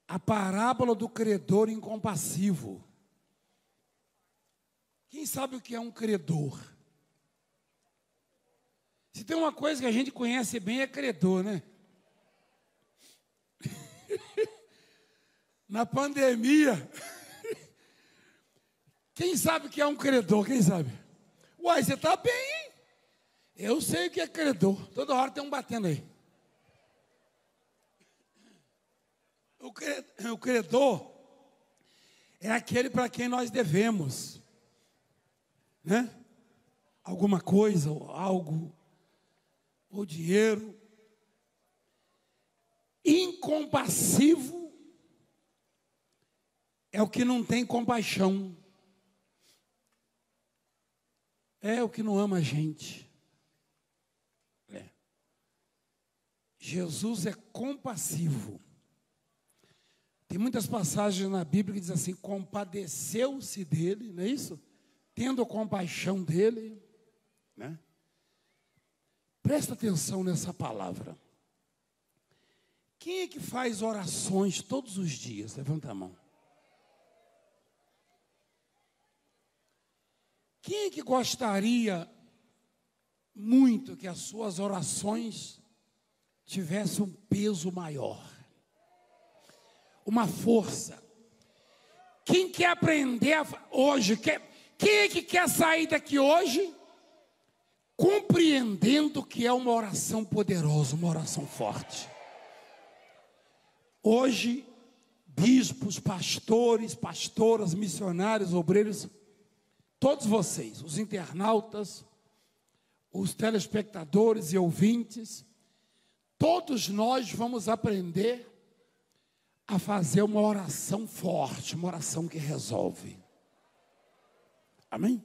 a parábola do credor incompassivo. Quem sabe o que é um credor? Se tem uma coisa que a gente conhece bem é credor, né? Na pandemia, quem sabe o que é um credor? Quem sabe? Uai, você está bem, hein? Eu sei o que é credor. Toda hora tem um batendo aí. O credor é aquele para quem nós devemos, né? Alguma coisa, ou algo, ou dinheiro. Incompassivo é o que não tem compaixão. É o que não ama a gente. Jesus é compassivo. Tem muitas passagens na Bíblia que diz assim: compadeceu-se dele, não é isso? Tendo compaixão dele, né? Presta atenção nessa palavra. Quem é que faz orações todos os dias? Levanta a mão. Quem é que gostaria muito que as suas orações tivessem um peso maior? Uma força. Quem quer aprender hoje? Quem é que quer sair daqui hoje compreendendo que é uma oração poderosa, uma oração forte? Hoje, bispos, pastores, pastoras, missionários, obreiros, todos vocês, os internautas, os telespectadores e ouvintes, todos nós vamos aprender a fazer uma oração forte, uma oração que resolve. Amém?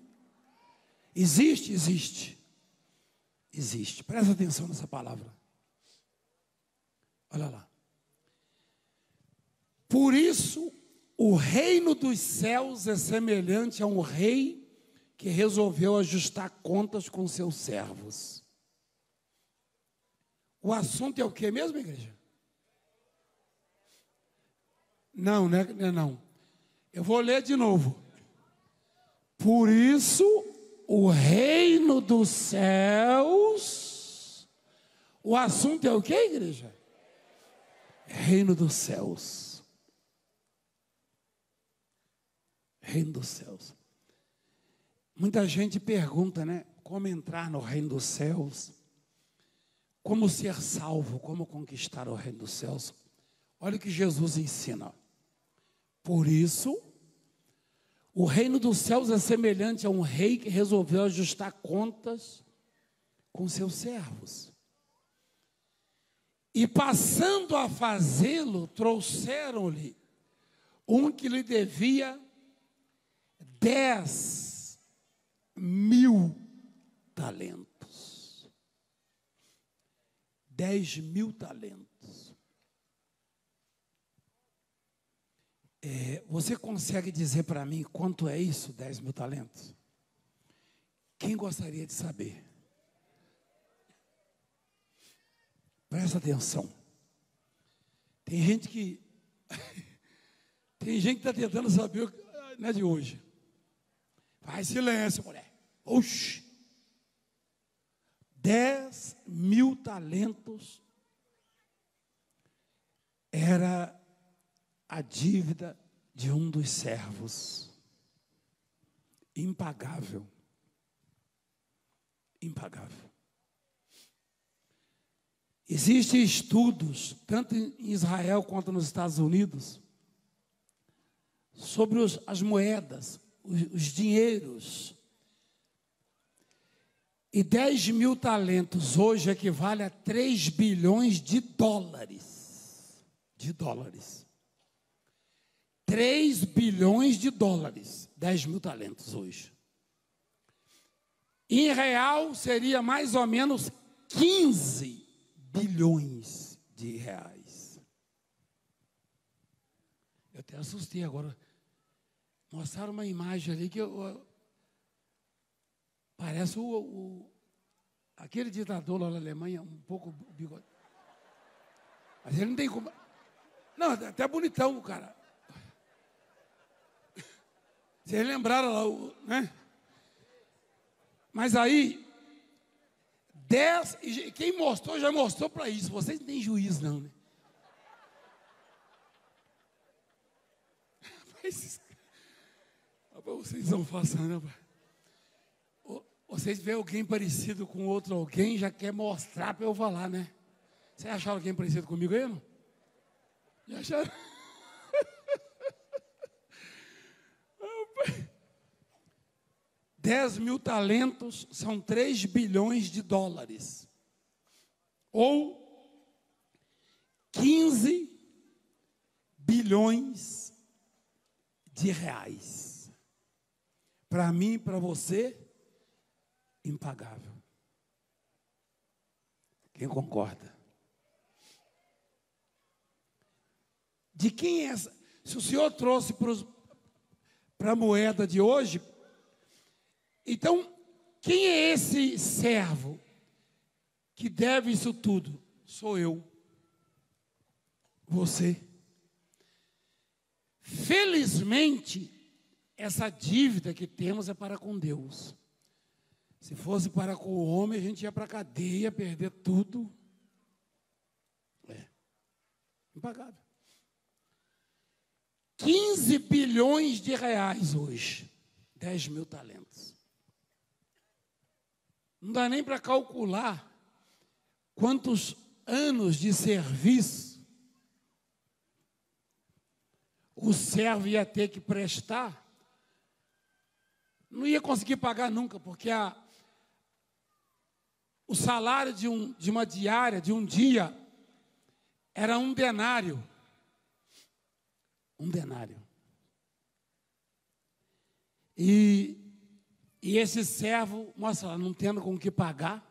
Existe, existe. Existe. Presta atenção nessa palavra. Olha lá. Por isso, o reino dos céus é semelhante a um rei que resolveu ajustar contas com seus servos. O assunto é o que mesmo, igreja? Não, não. Eu vou ler de novo. Por isso, o reino dos céus. O assunto é o que, igreja? Reino dos céus. Reino dos céus. Muita gente pergunta, né? Como entrar no reino dos céus? Como ser salvo? Como conquistar o reino dos céus? Olha o que Jesus ensina. Por isso, o reino dos céus é semelhante a um rei que resolveu ajustar contas com seus servos. E passando a fazê-lo, trouxeram-lhe um que lhe devia 10.000 talentos. 10.000 talentos. Você consegue dizer para mim quanto é isso, 10.000 talentos? Quem gostaria de saber? Presta atenção. Tem gente que está tentando saber, não é de hoje. Faz silêncio, mulher. Oxi. 10.000 talentos era a dívida de um dos servos. Impagável. Impagável. Existem estudos, tanto em Israel quanto nos Estados Unidos, sobre as moedas, os dinheiros. E 10.000 talentos hoje equivale a 3 bilhões de dólares. De dólares. 3 bilhões de dólares. 10.000 talentos hoje. Em real seria mais ou menos 15 bilhões de reais. Eu até assustei agora. Mostraram uma imagem ali que parece aquele ditador lá na Alemanha, um pouco bigode. Mas ele não tem como. Não, até bonitão, cara. Vocês lembraram lá, né? Mas aí, 10, quem mostrou, já mostrou para isso. Vocês não têm juízo, não, né? Vocês não façam, não. Vocês veem alguém parecido com outro alguém, já quer mostrar para eu falar, né? Vocês acharam alguém parecido comigo aí, não? Já acharam? 10 mil talentos são 3 bilhões de dólares. Ou 15 bilhões de reais. Para mim e para você, impagável. Quem concorda? De quem é essa? Se o Senhor trouxe para a moeda de hoje, então, quem é esse servo que deve isso tudo? Sou eu. Você. Felizmente, essa dívida que temos é para com Deus. Se fosse para com o homem, a gente ia para a cadeia, perder tudo. Impagável. 15 bilhões de reais hoje. 10 mil talentos. Não dá nem para calcular quantos anos de serviço o servo ia ter que prestar. Não ia conseguir pagar nunca, porque o salário de uma diária, de um dia, era 1 denário. 1 denário. E esse servo, mostra lá, não tendo com o que pagar.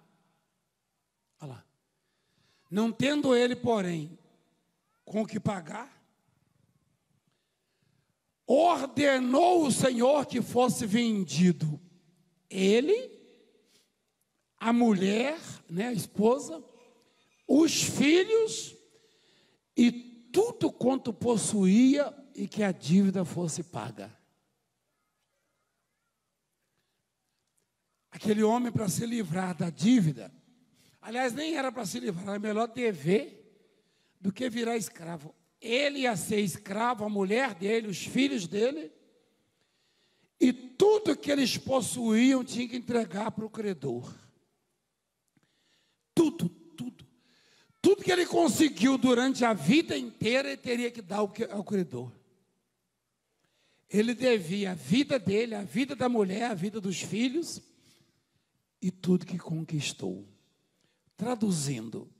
Olha lá. Não tendo ele, porém, com o que pagar, ordenou o Senhor que fosse vendido ele, a mulher, né, a esposa, os filhos e tudo quanto possuía, e que a dívida fosse paga. Aquele homem, para se livrar da dívida, aliás, nem era para se livrar, era melhor dever do que virar escravo. Ele ia ser escravo, a mulher dele, os filhos dele, e tudo que eles possuíam tinha que entregar para o credor. Tudo, tudo. Tudo que ele conseguiu durante a vida inteira, ele teria que dar ao credor. Ele devia a vida dele, a vida da mulher, a vida dos filhos, e tudo que conquistou. Traduzindo,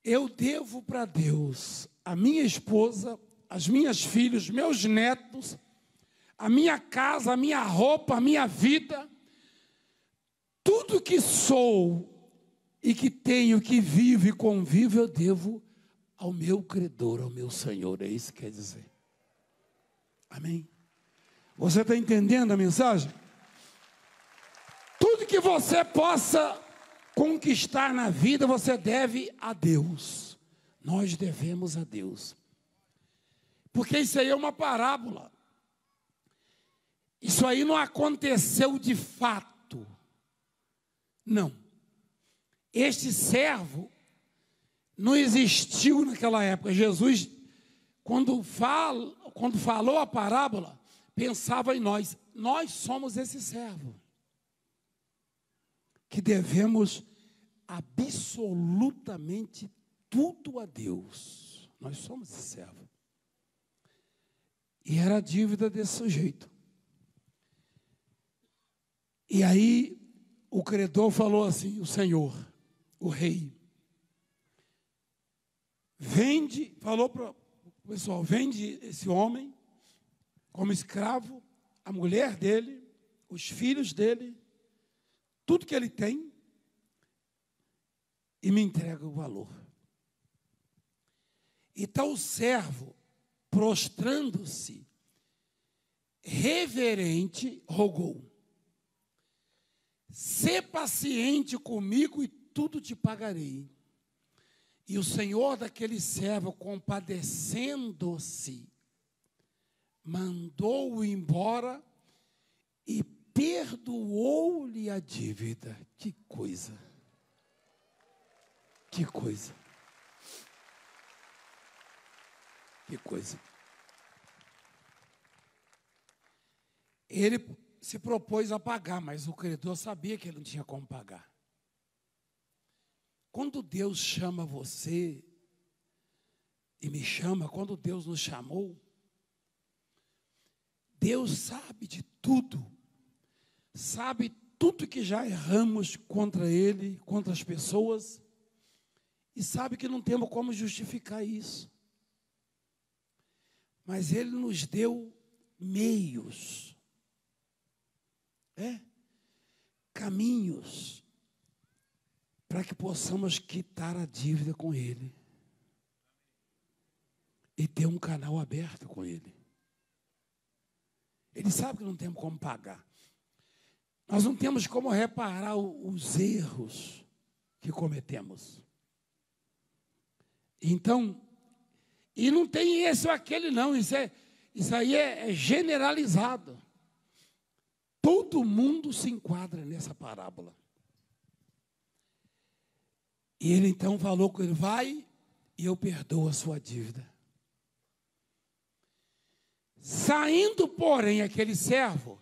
eu devo para Deus a minha esposa, as minhas filhas, meus netos, a minha casa, a minha roupa, a minha vida, tudo que sou e que tenho, que vivo e convivo, eu devo ao meu credor, ao meu Senhor. É isso que quer dizer. Amém? Você está entendendo a mensagem? Tudo que você possa conquistar na vida, você deve a Deus. Nós devemos a Deus. Porque isso aí é uma parábola. Isso aí não aconteceu de fato. Não. Este servo não existiu naquela época. Jesus, quando falou a parábola, pensava em nós. Nós somos esse servo, que devemos absolutamente tudo a Deus. Nós somos esse servo. E era a dívida desse sujeito. E aí o credor falou assim, o Senhor, o rei, vende, falou para o pessoal, vende esse homem como escravo, a mulher dele, os filhos dele, tudo que ele tem, e me entrega o valor. Então o servo, prostrando-se, reverente, rogou: sê paciente comigo e tudo te pagarei. E o senhor daquele servo, compadecendo-se, mandou-o embora e perdoou-lhe a dívida. Que coisa! Que coisa! Que coisa! Ele se propôs a pagar, mas o credor sabia que ele não tinha como pagar. Quando Deus chama você e me chama, quando Deus nos chamou, Deus sabe de tudo, sabe tudo que já erramos contra Ele, contra as pessoas, e sabe que não temos como justificar isso. Mas Ele nos deu meios, caminhos, para que possamos quitar a dívida com Ele e ter um canal aberto com Ele. Ele sabe que não temos como pagar. Nós não temos como reparar os erros que cometemos. Então, e não tem esse ou aquele não, isso aí é generalizado. Todo mundo se enquadra nessa parábola. E ele então falou com ele, vai e eu perdoo a sua dívida. Saindo, porém, aquele servo,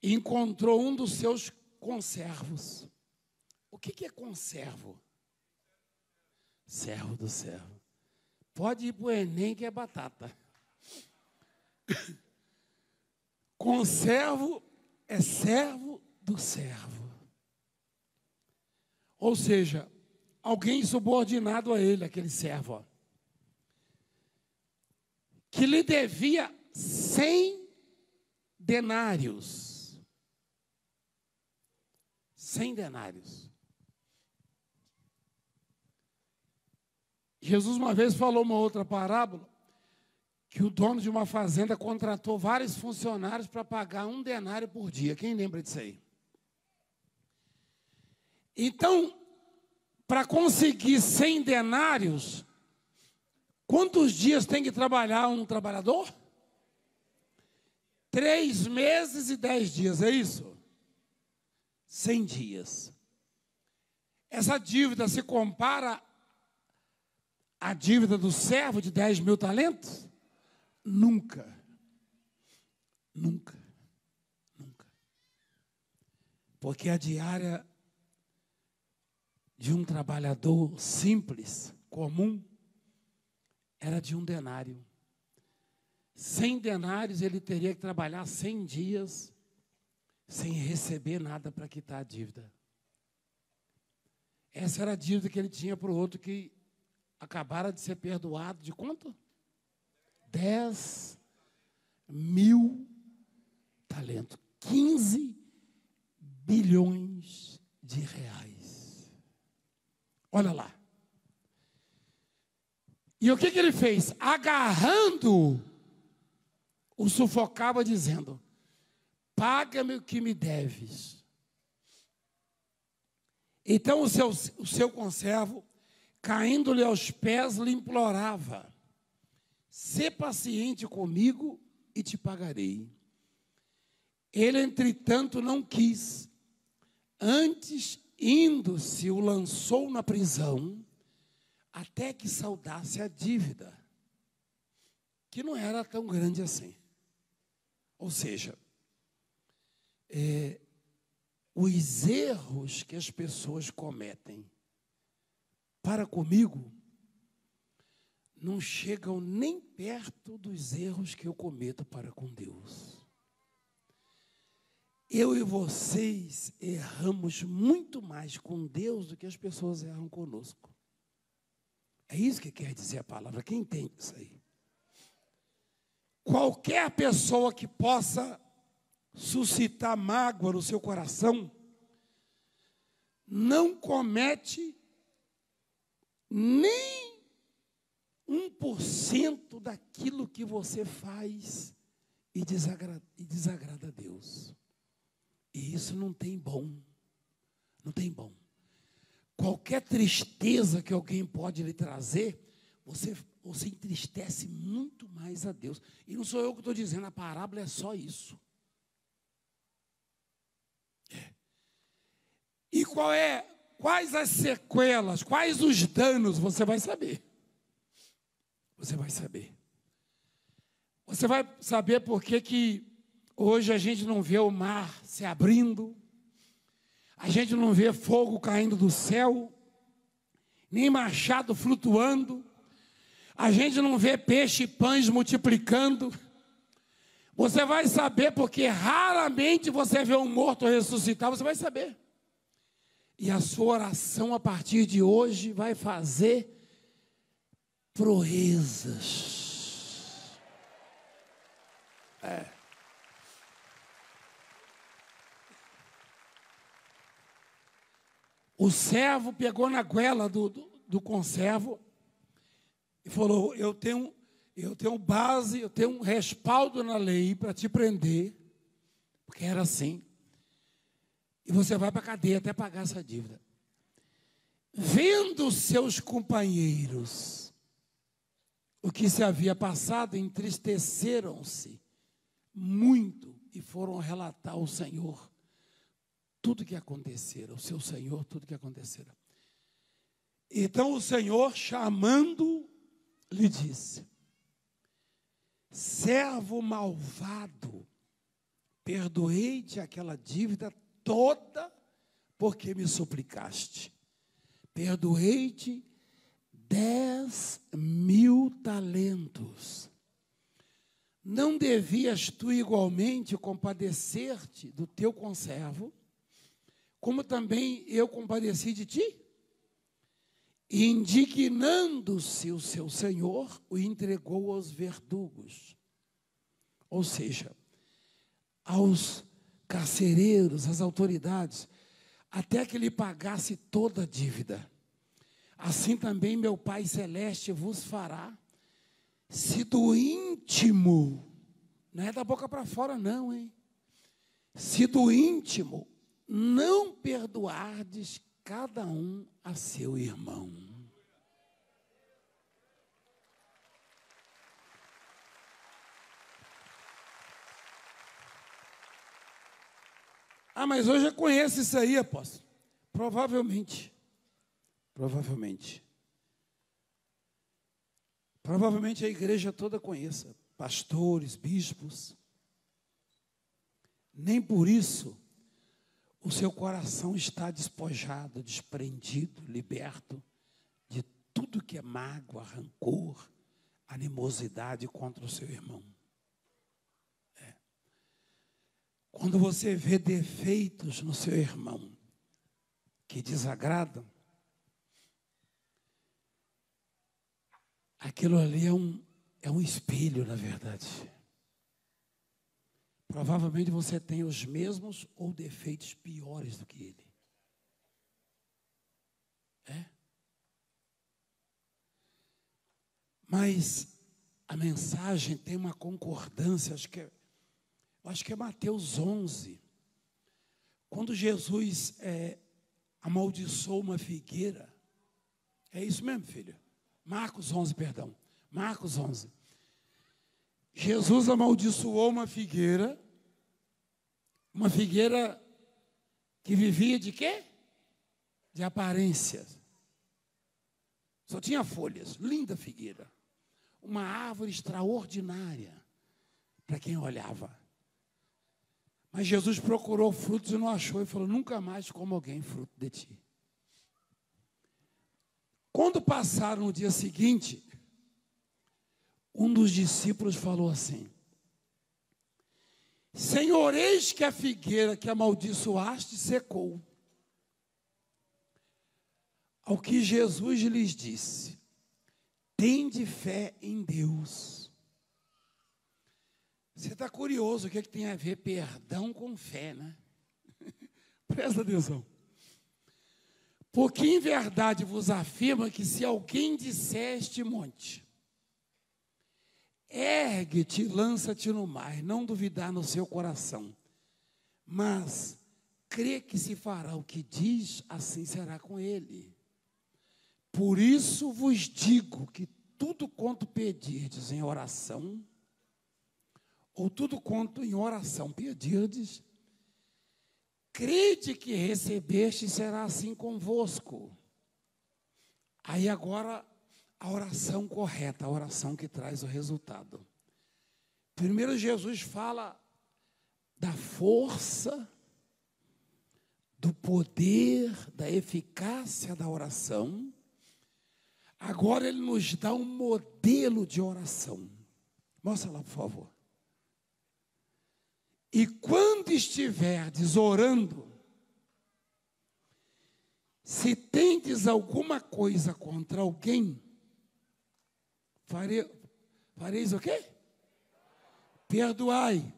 encontrou um dos seus conservos. O que é conservo? Servo do servo. Pode ir para o Enem, que é batata. Conservo é servo do servo. Ou seja, alguém subordinado a ele, aquele servo, ó, que lhe devia 100 denários. 100 denários. Jesus uma vez falou uma outra parábola, que o dono de uma fazenda contratou vários funcionários para pagar 1 denário por dia. Quem lembra disso aí? Então, para conseguir 100 denários, quantos dias tem que trabalhar um trabalhador? 3 meses e 10 dias, é isso? 100 dias. Essa dívida se compara à dívida do servo de 10 mil talentos? Nunca. Nunca. Nunca. Porque a diária de um trabalhador simples, comum, era de 1 denário. 100 denários ele teria que trabalhar 100 dias sem receber nada para quitar a dívida. Essa era a dívida que ele tinha para o outro que acabara de ser perdoado de quanto? 10 mil talentos. 15 bilhões de reais. Olha lá. E o que ele fez? Agarrando, o sufocava dizendo, paga-me o que me deves. Então o seu conservo, caindo-lhe aos pés, lhe implorava, sê paciente comigo e te pagarei. Ele, entretanto, não quis. Antes, indo-se, o lançou na prisão, até que saldasse a dívida, que não era tão grande assim. Ou seja, os erros que as pessoas cometem para comigo não chegam nem perto dos erros que eu cometo para com Deus. Eu e vocês erramos muito mais com Deus do que as pessoas erram conosco. É isso que quer dizer a palavra. Quem entende isso aí? Qualquer pessoa que possa suscitar mágoa no seu coração não comete nem 1% daquilo que você faz e desagrada a Deus. E isso não tem bom. Não tem bom. qualquer tristeza que alguém pode lhe trazer, você entristece muito mais a Deus. E não sou eu que estou dizendo, a parábola é só isso. E quais as sequelas, quais os danos, você vai saber. Você vai saber. Você vai saber por que hoje a gente não vê o mar se abrindo, a gente não vê fogo caindo do céu, nem machado flutuando, a gente não vê peixe e pães multiplicando. Você vai saber porque raramente você vê um morto ressuscitar, você vai saber. E a sua oração a partir de hoje vai fazer proezas. O servo pegou na goela do conservo e falou: eu tenho base, eu tenho um respaldo na lei para te prender, porque era assim. E você vai para a cadeia até pagar essa dívida. Vendo seus companheiros o que se havia passado, entristeceram-se muito e foram relatar ao Senhor tudo que acontecera, o seu Senhor, tudo que acontecera. Então o Senhor, chamando, lhe disse: servo malvado, perdoei-te aquela dívida toda, porque me suplicaste. Perdoei-te 10.000 talentos. Não devias tu igualmente compadecer-te do teu conservo, como também eu compadeci de ti? E indignando-se o seu senhor, o entregou aos verdugos. Ou seja, aos carcereiros, às autoridades, até que lhe pagasse toda a dívida. Assim também meu Pai Celeste vos fará, se do íntimo, não é da boca para fora não, hein? Se do íntimo não perdoardes cada um a seu irmão. Ah, mas hoje eu conheço isso aí, apóstolo. Provavelmente. Provavelmente a igreja toda conheça. Pastores, bispos. Nem por isso o seu coração está despojado, desprendido, liberto de tudo que é mágoa, rancor, animosidade contra o seu irmão. Quando você vê defeitos no seu irmão que desagradam, aquilo ali é um espelho, na verdade. Provavelmente você tem os mesmos ou defeitos piores do que ele. Mas a mensagem tem uma concordância, acho que é Mateus 11. Quando Jesus amaldiçoou uma figueira. É isso mesmo, filho? Marcos 11, perdão. Marcos 11. Jesus amaldiçoou uma figueira que vivia de quê? De aparências. Só tinha folhas, linda figueira. Uma árvore extraordinária para quem olhava. Mas Jesus procurou frutos e não achou, e falou: nunca mais como alguém fruto de ti. Quando passaram no dia seguinte, um dos discípulos falou assim: Senhor, eis que a figueira que amaldiçoaste secou. Ao que Jesus lhes disse: tende fé em Deus. Você está curioso o que tem a ver perdão com fé, né? Presta atenção. Porque em verdade vos afirma que se alguém disser a este monte: ergue-te, lança-te no mar, não duvidar no seu coração, mas crê que se fará o que diz, assim será com ele. Por isso vos digo que tudo quanto pedirdes em oração, ou tudo quanto em oração pedirdes, crede que recebeste, será assim convosco. Aí agora a oração correta, a oração que traz o resultado. Primeiro Jesus fala da força, do poder, da eficácia da oração. Agora ele nos dá um modelo de oração. Mostra lá, por favor. E quando estiverdes orando, se tendes alguma coisa contra alguém, fareis o quê? Perdoai,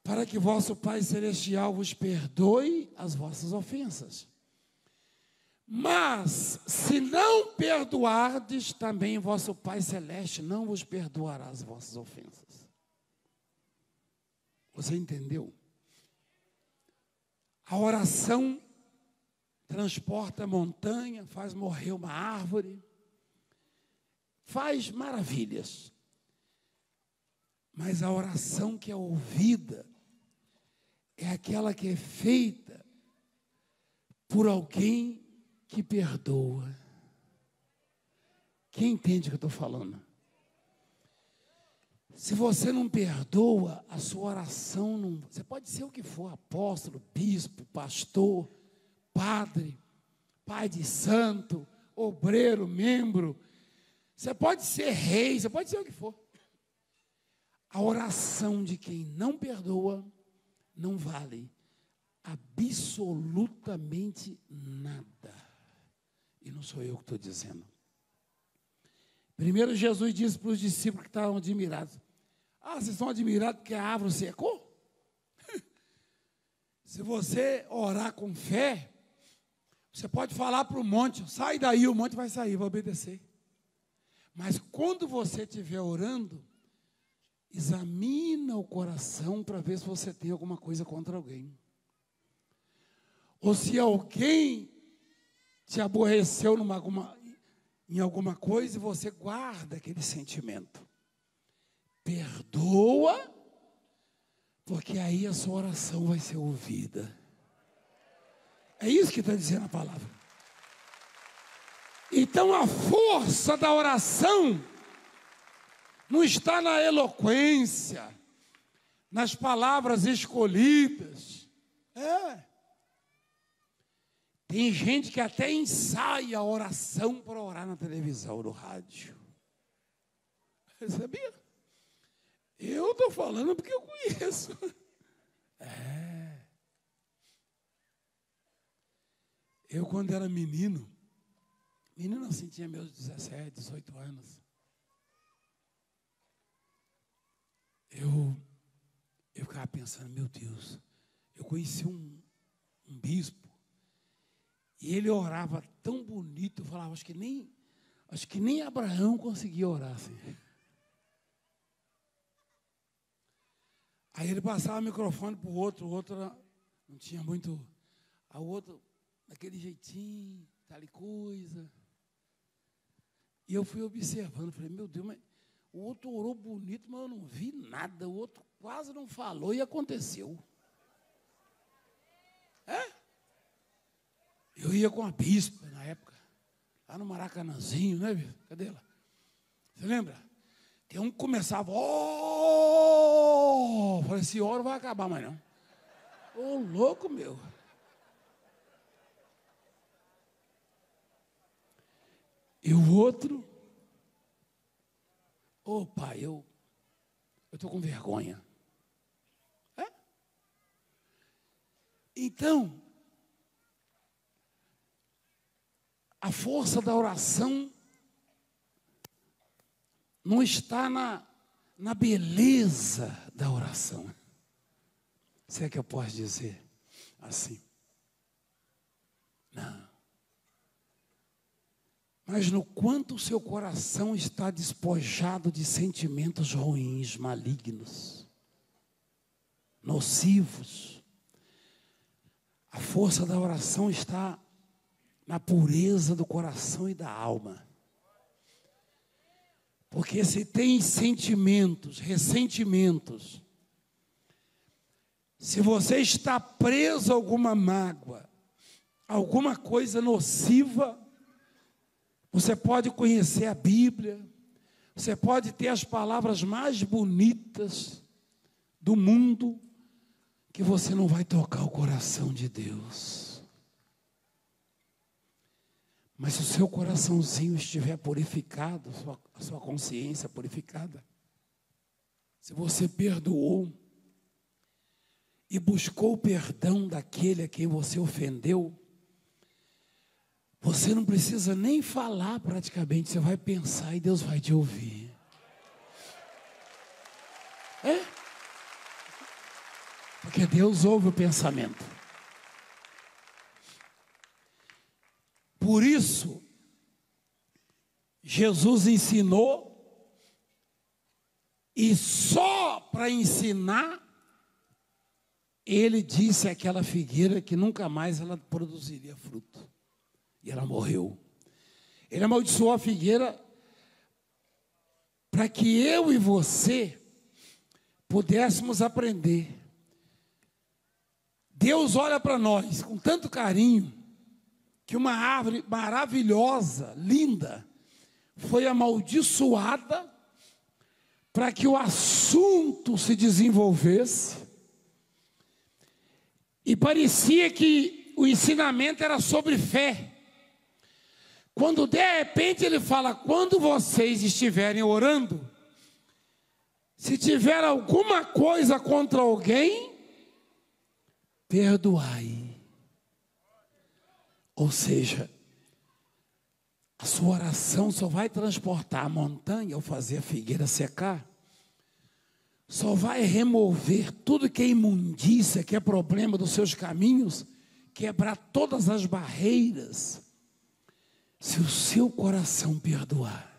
para que vosso Pai Celestial vos perdoe as vossas ofensas. Mas, se não perdoardes, também vosso Pai Celeste não vos perdoará as vossas ofensas. Você entendeu? A oração transporta montanha, faz morrer uma árvore, faz maravilhas. Mas a oração que é ouvida é aquela que é feita por alguém que perdoa. Quem entende o que eu estou falando? Se você não perdoa, a sua oração não... Você pode ser o que for, apóstolo, bispo, pastor, padre, pai de santo, obreiro, membro. Você pode ser rei, você pode ser o que for. A oração de quem não perdoa não vale absolutamente nada. E não sou eu que estou dizendo. Primeiro Jesus disse para os discípulos que estavam admirados: vocês estão admirados porque a árvore secou? Se você orar com fé, você pode falar para o monte: sai daí, o monte vai sair, vai obedecer. Mas quando você estiver orando, examina o coração para ver se você tem alguma coisa contra alguém. Ou se alguém te aborreceu em alguma coisa e você guarda aquele sentimento. Perdoa, porque aí a sua oração vai ser ouvida. É isso que está dizendo a palavra. Então a força da oração não está na eloquência, nas palavras escolhidas. Tem gente que até ensaia a oração para orar na televisão, no rádio. Sabia? Eu estou falando porque eu conheço. Eu, quando era menino assim, tinha meus 17, 18 anos. Eu ficava pensando, meu Deus, eu conheci um bispo, e ele orava tão bonito, eu falava, acho que nem Abraão conseguia orar assim. Aí ele passava o microfone para o outro não tinha muito, o outro, daquele jeitinho, tal coisa. E eu fui observando, falei, meu Deus, mas o outro orou bonito, mas eu não vi nada, o outro quase não falou e aconteceu. Eu ia com a bispa na época, lá no Maracanãzinho, né, bispo? Cadê ela? Você lembra? Tem um que começava, falei, esse hora não vai acabar mais não. Ô, louco, meu. E o outro, pai, eu estou com vergonha. Então, a força da oração não está na beleza da oração. Se é que eu posso dizer assim. Não. Mas no quanto o seu coração está despojado de sentimentos ruins, malignos, nocivos. A força da oração está na pureza do coração e da alma. Porque se tem sentimentos, ressentimentos, se você está preso a alguma mágoa, alguma coisa nociva, você pode conhecer a Bíblia, você pode ter as palavras mais bonitas do mundo, que você não vai tocar o coração de Deus. Mas se o seu coraçãozinho estiver purificado, a sua consciência purificada, se você perdoou e buscou o perdão daquele a quem você ofendeu, você não precisa nem falar praticamente, você vai pensar e Deus vai te ouvir. Porque Deus ouve o pensamento. Por isso, Jesus ensinou, e só para ensinar, Ele disse àquela figueira que nunca mais ela produziria fruto. E ela morreu. Ele amaldiçoou a figueira para que eu e você pudéssemos aprender. Deus olha para nós com tanto carinho, que uma árvore maravilhosa, linda, foi amaldiçoada para que o assunto se desenvolvesse. E parecia que o ensinamento era sobre fé. Quando de repente ele fala, quando vocês estiverem orando, se tiver alguma coisa contra alguém, perdoai. Ou seja, a sua oração só vai transportar a montanha ou fazer a figueira secar. Só vai remover tudo que é imundícia, que é problema dos seus caminhos, quebrar todas as barreiras, se o seu coração perdoar.